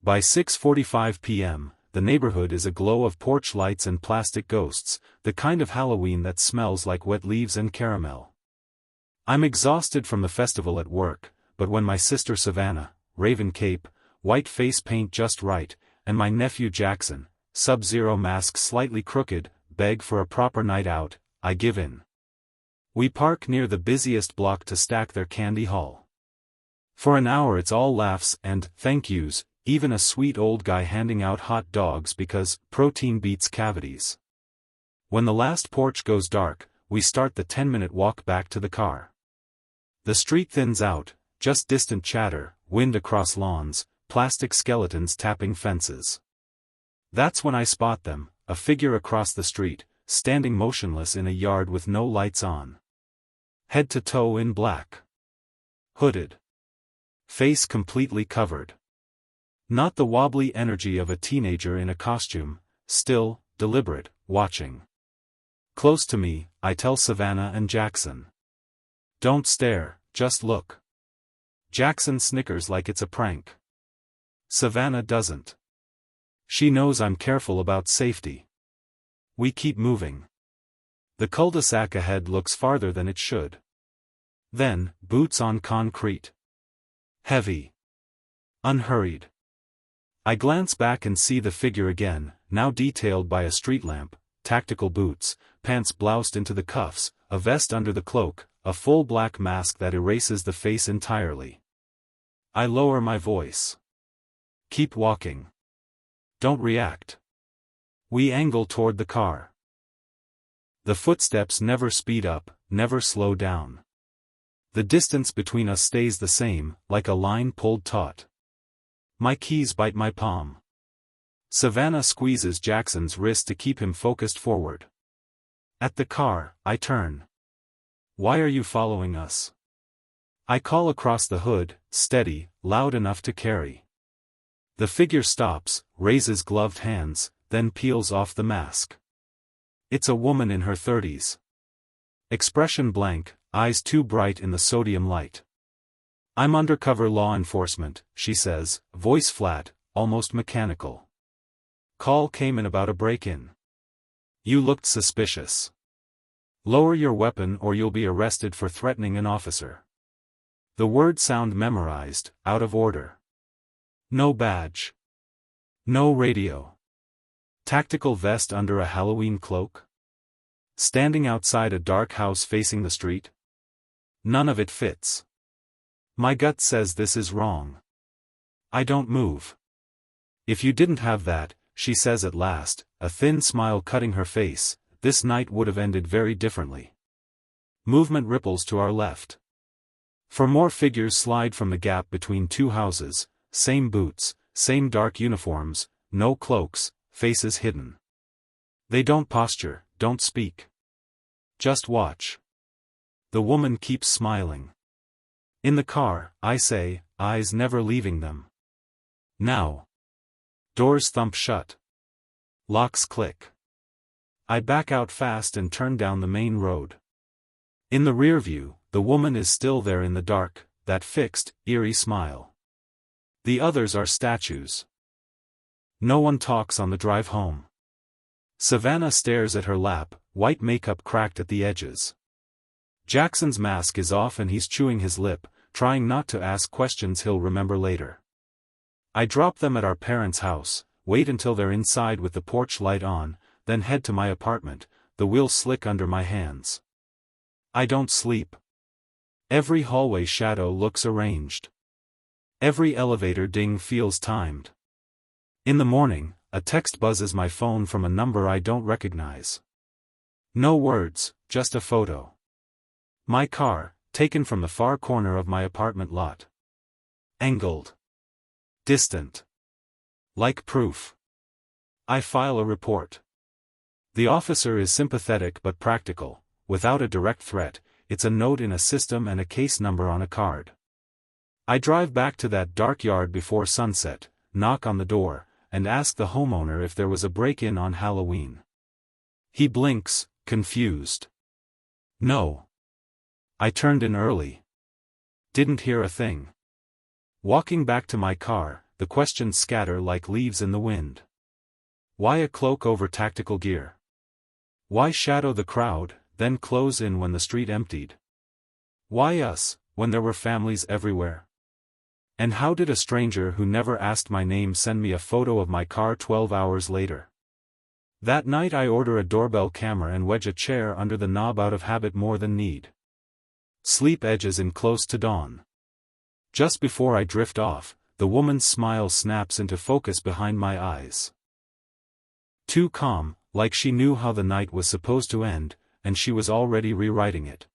By 6:45 p.m., the neighborhood is aglow of porch lights and plastic ghosts, the kind of Halloween that smells like wet leaves and caramel. I'm exhausted from the festival at work, but when my sister Savannah, raven cape, white face paint just right, and my nephew Jackson, Sub-Zero mask slightly crooked, beg for a proper night out, I give in. We park near the busiest block to stack their candy haul. For an hour it's all laughs and thank yous, even a sweet old guy handing out hot dogs because protein beats cavities. When the last porch goes dark, we start the 10-minute walk back to the car. The street thins out, just distant chatter, wind across lawns, plastic skeletons tapping fences. That's when I spot them, a figure across the street, standing motionless in a yard with no lights on. Head to toe in black. Hooded. Face completely covered. Not the wobbly energy of a teenager in a costume, still, deliberate, watching. Close to me, I tell Savannah and Jackson. Don't stare, just look. Jackson snickers like it's a prank. Savannah doesn't. She knows I'm careful about safety. We keep moving. The cul-de-sac ahead looks farther than it should. Then, boots on concrete. Heavy. Unhurried. I glance back and see the figure again, now detailed by a street lamp, tactical boots, pants bloused into the cuffs, a vest under the cloak, a full black mask that erases the face entirely. I lower my voice. Keep walking. Don't react. We angle toward the car. The footsteps never speed up, never slow down. The distance between us stays the same, like a line pulled taut. My keys bite my palm. Savannah squeezes Jackson's wrist to keep him focused forward. At the car, I turn. Why are you following us? I call across the hood, steady, loud enough to carry. The figure stops, raises gloved hands, then peels off the mask. It's a woman in her 30s. Expression blank, eyes too bright in the sodium light. I'm undercover law enforcement, she says, voice flat, almost mechanical. Call came in about a break-in. You looked suspicious. Lower your weapon or you'll be arrested for threatening an officer. The words sound memorized, out of order. No badge. No radio. Tactical vest under a Halloween cloak? Standing outside a dark house facing the street? None of it fits. My gut says this is wrong. I don't move. If you didn't have that, she says at last, a thin smile cutting her face, this night would have ended very differently. Movement ripples to our left. 4 more figures slide from the gap between 2 houses, same boots, same dark uniforms, no cloaks, faces hidden. They don't posture, don't speak. Just watch. The woman keeps smiling. In the car, I say, eyes never leaving them. Now. Doors thump shut. Locks click. I back out fast and turn down the main road. In the rear view, the woman is still there in the dark, that fixed, eerie smile. The others are statues. No one talks on the drive home. Savannah stares at her lap, white makeup cracked at the edges. Jackson's mask is off and he's chewing his lip, trying not to ask questions he'll remember later. I drop them at our parents' house, wait until they're inside with the porch light on, then head to my apartment, the wheel slick under my hands. I don't sleep. Every hallway shadow looks arranged. Every elevator ding feels timed. In the morning, a text buzzes my phone from a number I don't recognize. No words, just a photo. My car, taken from the far corner of my apartment lot. Angled. Distant. Like proof. I file a report. The officer is sympathetic but practical. Without a direct threat, it's a note in a system and a case number on a card. I drive back to that dark yard before sunset, knock on the door, and ask the homeowner if there was a break-in on Halloween. He blinks, confused. No. I turned in early. Didn't hear a thing. Walking back to my car, the questions scatter like leaves in the wind. Why a cloak over tactical gear? Why shadow the crowd, then close in when the street emptied? Why us, when there were families everywhere? And how did a stranger who never asked my name send me a photo of my car 12 hours later? That night I order a doorbell camera and wedge a chair under the knob out of habit more than need. Sleep edges in close to dawn. Just before I drift off, the woman's smile snaps into focus behind my eyes. Too calm, like she knew how the night was supposed to end, and she was already rewriting it.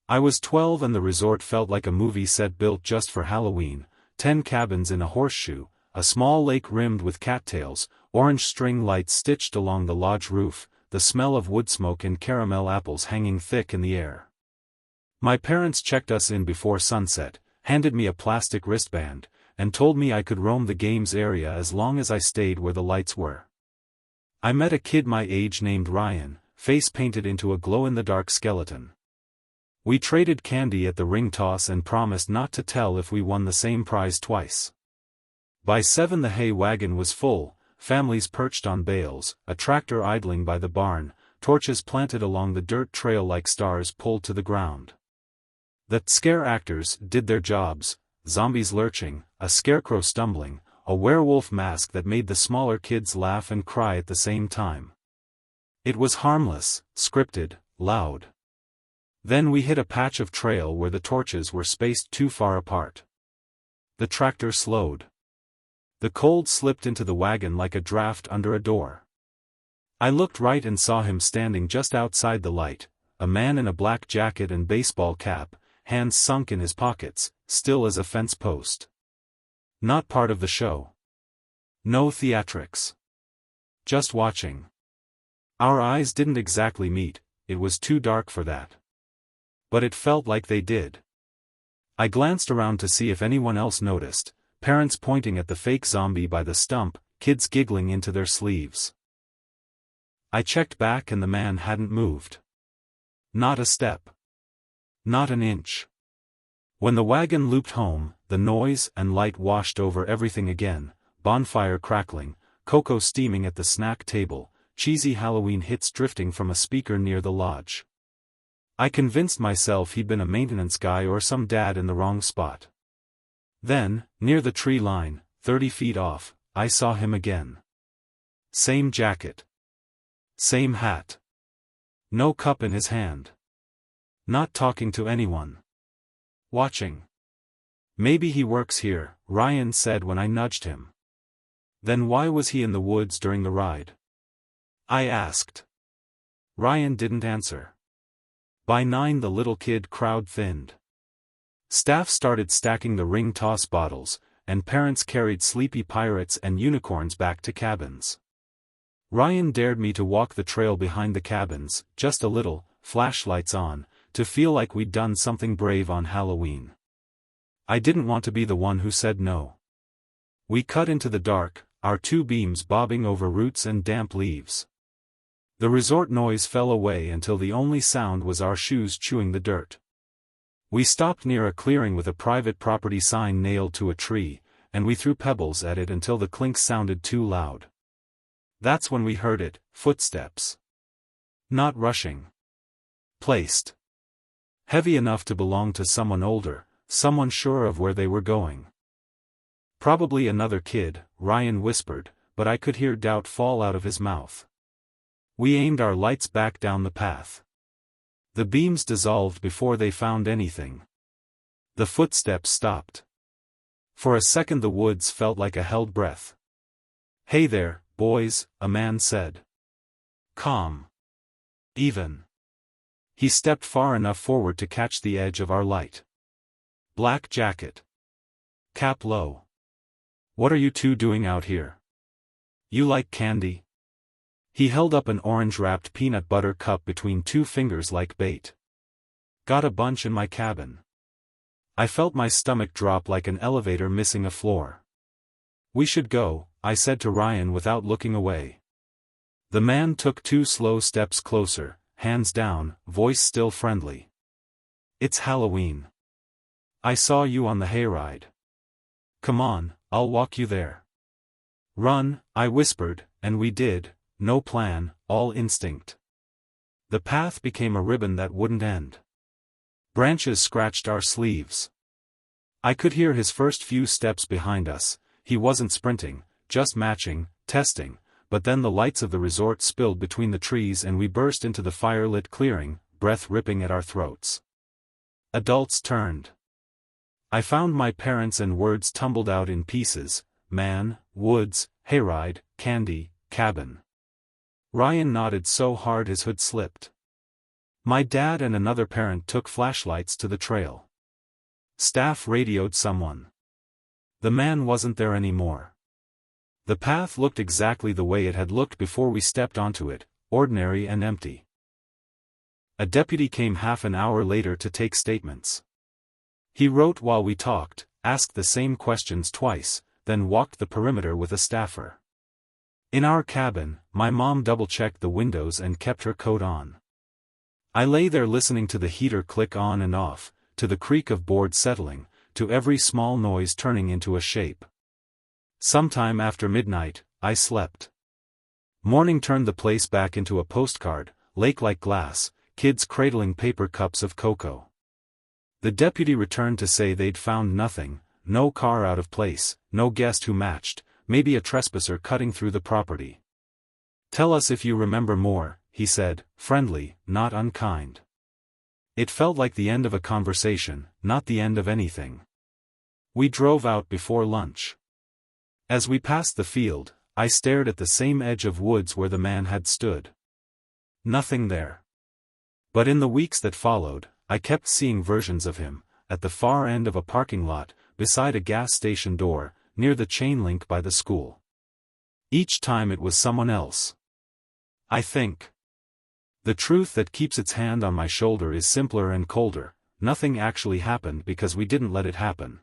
I was 12 and the resort felt like a movie set built just for Halloween, 10 cabins in a horseshoe, a small lake rimmed with cattails, orange string lights stitched along the lodge roof, the smell of wood smoke and caramel apples hanging thick in the air. My parents checked us in before sunset, handed me a plastic wristband, and told me I could roam the games area as long as I stayed where the lights were. I met a kid my age named Ryan, face painted into a glow-in-the-dark skeleton. We traded candy at the ring toss and promised not to tell if we won the same prize twice. By 7 the hay wagon was full, families perched on bales, a tractor idling by the barn, torches planted along the dirt trail like stars pulled to the ground. The scare actors did their jobs, zombies lurching, a scarecrow stumbling, a werewolf mask that made the smaller kids laugh and cry at the same time. It was harmless, scripted, loud. Then we hit a patch of trail where the torches were spaced too far apart. The tractor slowed. The cold slipped into the wagon like a draft under a door. I looked right and saw him standing just outside the light, a man in a black jacket and baseball cap, hands sunk in his pockets, still as a fence post. Not part of the show. No theatrics. Just watching. Our eyes didn't exactly meet, it was too dark for that. But it felt like they did. I glanced around to see if anyone else noticed, parents pointing at the fake zombie by the stump, kids giggling into their sleeves. I checked back and the man hadn't moved. Not a step. Not an inch. When the wagon looped home, the noise and light washed over everything again, bonfire crackling, cocoa steaming at the snack table, cheesy Halloween hits drifting from a speaker near the lodge. I convinced myself he'd been a maintenance guy or some dad in the wrong spot. Then, near the tree line, 30 feet off, I saw him again. Same jacket. Same hat. No cup in his hand. Not talking to anyone. Watching. Maybe he works here, Ryan said when I nudged him. Then why was he in the woods during the ride? I asked. Ryan didn't answer. By 9 the little kid crowd thinned. Staff started stacking the ring toss bottles, and parents carried sleepy pirates and unicorns back to cabins. Ryan dared me to walk the trail behind the cabins, just a little, flashlights on, to feel like we'd done something brave on Halloween. I didn't want to be the one who said no. We cut into the dark, our 2 beams bobbing over roots and damp leaves. The resort noise fell away until the only sound was our shoes chewing the dirt. We stopped near a clearing with a private property sign nailed to a tree, and we threw pebbles at it until the clinks sounded too loud. That's when we heard it, footsteps. Not rushing. Placed. Heavy enough to belong to someone older, someone sure of where they were going. Probably another kid, Ryan whispered, but I could hear doubt fall out of his mouth. We aimed our lights back down the path. The beams dissolved before they found anything. The footsteps stopped. For a second the woods felt like a held breath. "Hey there, boys," a man said. Calm. Even. He stepped far enough forward to catch the edge of our light. Black jacket. Cap low. "What are you 2 doing out here? You like candy?" He held up an orange-wrapped peanut butter cup between 2 fingers like bait. "Got a bunch in my cabin." I felt my stomach drop like an elevator missing a floor. "We should go," I said to Ryan without looking away. The man took 2 slow steps closer, hands down, voice still friendly. "It's Halloween. I saw you on the hayride. Come on, I'll walk you there. Run, I whispered, and we did, no plan, all instinct. The path became a ribbon that wouldn't end. Branches scratched our sleeves. I could hear his first few steps behind us. He wasn't sprinting, just matching, testing, but then the lights of the resort spilled between the trees and we burst into the firelit clearing, breath ripping at our throats. Adults turned. I found my parents and words tumbled out in pieces: man, woods, hayride, candy, cabin. Ryan nodded so hard his hood slipped. My dad and another parent took flashlights to the trail. Staff radioed someone. The man wasn't there anymore. The path looked exactly the way it had looked before we stepped onto it, ordinary and empty. A deputy came half an hour later to take statements. He wrote while we talked, asked the same questions twice, then walked the perimeter with a staffer. In our cabin, my mom double-checked the windows and kept her coat on. I lay there listening to the heater click on and off, to the creak of boards settling, to every small noise turning into a shape. Sometime after midnight, I slept. Morning turned the place back into a postcard, lake-like glass, kids cradling paper cups of cocoa. The deputy returned to say they'd found nothing, no car out of place, no guest who matched, maybe a trespasser cutting through the property. "Tell us if you remember more," he said, friendly, not unkind. It felt like the end of a conversation, not the end of anything. We drove out before lunch. As we passed the field, I stared at the same edge of woods where the man had stood. Nothing there. But in the weeks that followed, I kept seeing versions of him, at the far end of a parking lot, beside a gas station door, near the chain link by the school. Each time it was someone else. I think. The truth that keeps its hand on my shoulder is simpler and colder: nothing actually happened because we didn't let it happen.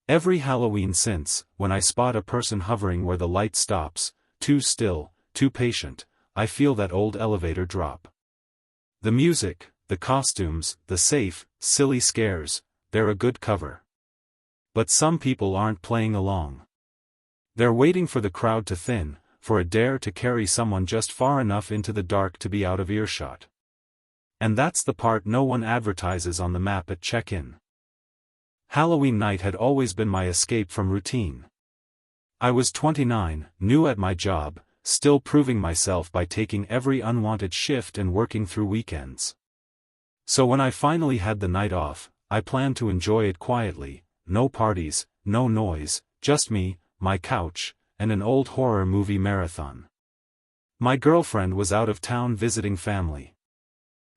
Every Halloween since, when I spot a person hovering where the light stops, too still, too patient, I feel that old elevator drop. The music, the costumes, the safe, silly scares, they're a good cover. But some people aren't playing along. They're waiting for the crowd to thin, for a dare to carry someone just far enough into the dark to be out of earshot. And that's the part no one advertises on the map at check-in. Halloween night had always been my escape from routine. I was 29, new at my job, still proving myself by taking every unwanted shift and working through weekends. So when I finally had the night off, I planned to enjoy it quietly: no parties, no noise, just me, my couch, and an old horror movie marathon. My girlfriend was out of town visiting family.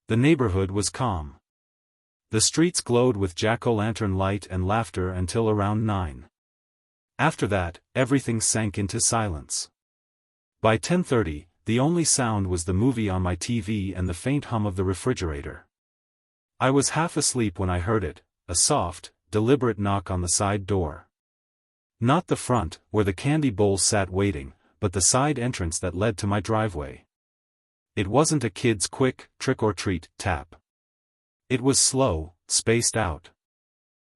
The neighborhood was calm. The streets glowed with jack-o'-lantern light and laughter until around 9. After that, everything sank into silence. By 10:30, the only sound was the movie on my TV and the faint hum of the refrigerator. I was half asleep when I heard it, a soft, deliberate knock on the side door. Not the front, where the candy bowl sat waiting, but the side entrance that led to my driveway. It wasn't a kid's quick, trick-or-treat tap. It was slow, spaced out.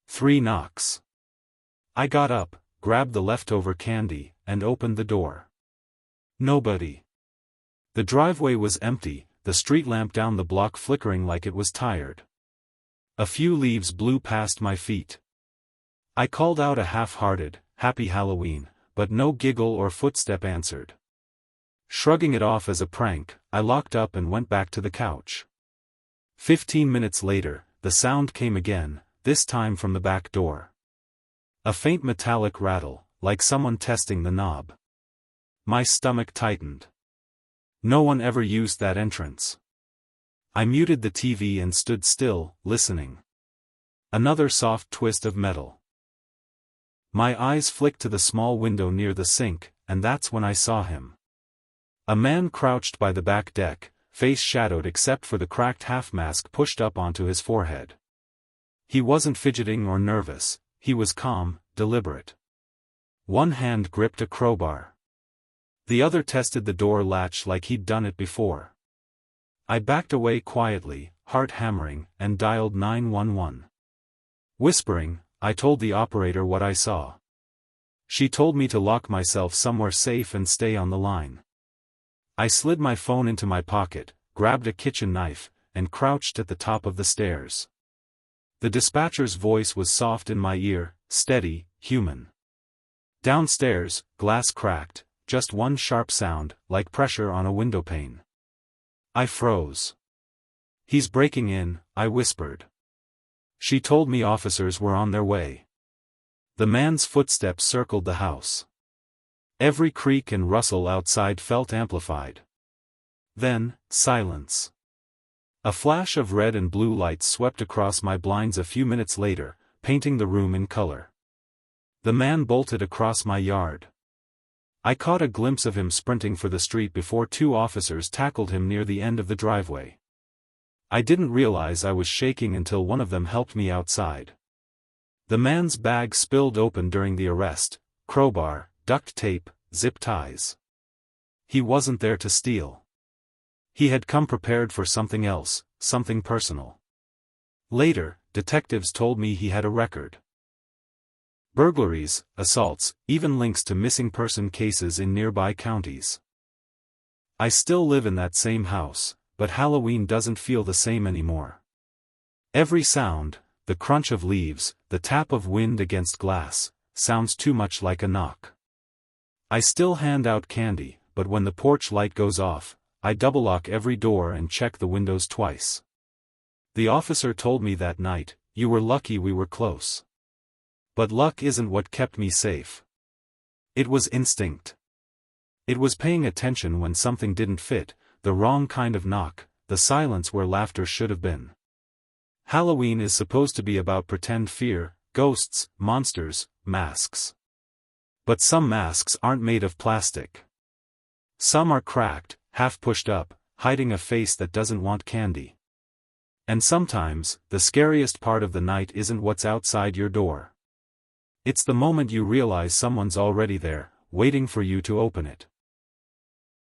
3 knocks. I got up, grabbed the leftover candy, and opened the door. Nobody. The driveway was empty, the street lamp down the block flickering like it was tired. A few leaves blew past my feet. I called out a half-hearted, "Happy Halloween," but no giggle or footstep answered. Shrugging it off as a prank, I locked up and went back to the couch. 15 minutes later, the sound came again, this time from the back door. A faint metallic rattle, like someone testing the knob. My stomach tightened. No one ever used that entrance. I muted the TV and stood still, listening. Another soft twist of metal. My eyes flicked to the small window near the sink, and that's when I saw him. A man crouched by the back deck, face shadowed except for the cracked half-mask pushed up onto his forehead. He wasn't fidgeting or nervous, he was calm, deliberate. One hand gripped a crowbar. The other tested the door latch like he'd done it before. I backed away quietly, heart hammering, and dialed 911. Whispering, I told the operator what I saw. She told me to lock myself somewhere safe and stay on the line. I slid my phone into my pocket, grabbed a kitchen knife, and crouched at the top of the stairs. The dispatcher's voice was soft in my ear, steady, human. Downstairs, glass cracked, just one sharp sound, like pressure on a windowpane. I froze. "He's breaking in," I whispered. She told me officers were on their way. The man's footsteps circled the house. Every creak and rustle outside felt amplified. Then, silence. A flash of red and blue lights swept across my blinds a few minutes later, painting the room in color. The man bolted across my yard. I caught a glimpse of him sprinting for the street before two officers tackled him near the end of the driveway. I didn't realize I was shaking until one of them helped me outside. The man's bag spilled open during the arrest: crowbar, duct tape, zip ties. He wasn't there to steal. He had come prepared for something else, something personal. Later, detectives told me he had a record. Burglaries, assaults, even links to missing person cases in nearby counties. I still live in that same house, but Halloween doesn't feel the same anymore. Every sound, the crunch of leaves, the tap of wind against glass, sounds too much like a knock. I still hand out candy, but when the porch light goes off, I double lock every door and check the windows twice. The officer told me that night, "You were lucky we were close." But luck isn't what kept me safe. It was instinct. It was paying attention when something didn't fit, the wrong kind of knock, the silence where laughter should have been. Halloween is supposed to be about pretend fear, ghosts, monsters, masks. But some masks aren't made of plastic. Some are cracked, half pushed up, hiding a face that doesn't want candy. And sometimes, the scariest part of the night isn't what's outside your door. It's the moment you realize someone's already there, waiting for you to open it.